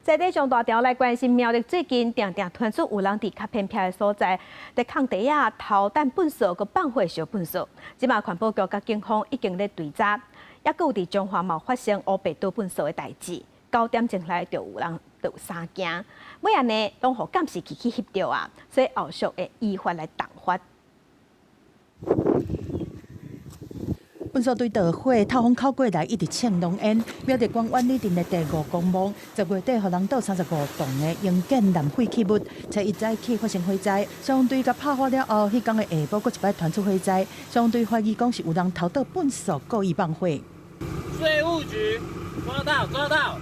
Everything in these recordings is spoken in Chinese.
在地上大条来关心苗栗最近常常传出有人伫较偏僻的所在，在空地啊投弹粪扫，佮放火烧粪扫。即马环保局甲警方已经咧追查，也佮有伫中华毛发生乌白倒粪扫的代志。9点钟来就有人就有3件，每安尼拢互监视器去翕到啊，所以后续会依法来重罚。粪扫堆导火，透风口过来一直呛浓烟。苗栗县万里镇的第5公墓，10月底，互人倒35栋的营建燃废弃物，才一早起发生火灾。消防队甲拍火了后，迄天的下晡，佫一摆传出火灾。消防队怀疑讲是有人投倒粪扫，故意放火。税务局抓到！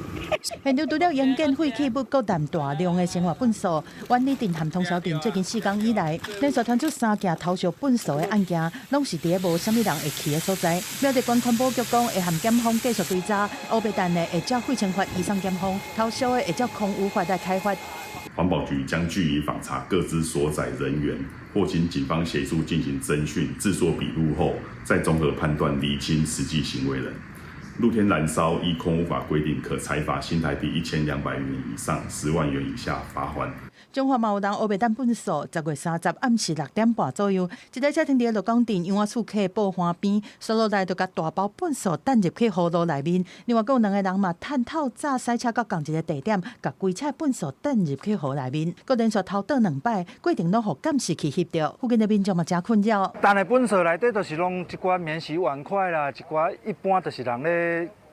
现场除了营建废弃物，佮含大量的生活粪扫，万里镇和通宵镇最近4天以来，连续传出3件投烧粪扫的案件，拢是伫咧无啥物人会去的所在。苗栗县环保局讲会含检方继续追查，乌白蛋的会照废清法移送检方，投烧的会照空污法来开发。环保局将据以访查各自所载人员，或请警方协助进行侦讯、制作笔录后，再综合判断厘清实际行为人。露天燃烧依空污法规定，可裁罚新台币1200元以上10万元以下罚款。中华嘛有人乌白蛋粪扫，10月30暗时6点半左右，一台车停伫鹿港镇杨华厝溪报花边，扫落来就甲大包粪扫弹入去河路内面。另外，佫有2个人嘛探透早驶车到同一个地点，甲规车粪扫弹入去河内面，佫连续偷倒2摆，过程拢互监视器翕到。附近的民众嘛真困扰。但的粪扫内底就是拢一寡免洗碗筷啦，一寡一般就是人咧。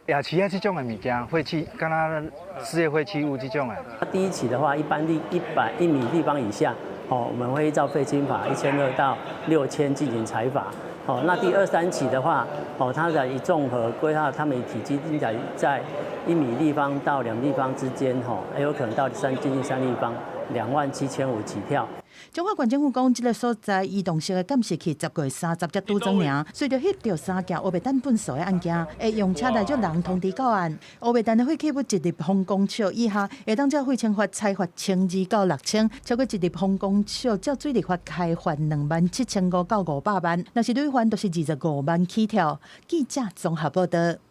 夜市啊，这种的物件，废弃，敢若事业废弃物这种的。第一起的话，一般100米立方以下，我们会依照废清法1200到6000进行裁罚。那第2、3起的话，它的一综合规划，它们体积应该在1米立方到2立方之间，也有可能到接近3立方，27500起跳。中华县政府讲，这个所在移动式的监视器10月30才拄装尔，随着翕到3件乌白蛋粪扫的案件，会用车来足人通知到案。乌白蛋的废弃物一立方公尺以下，会当照废清法裁罚1200到6000，超过一立方公尺，照水利法开罚27500到500万。若是累犯，就是25万起跳。记者综合报道。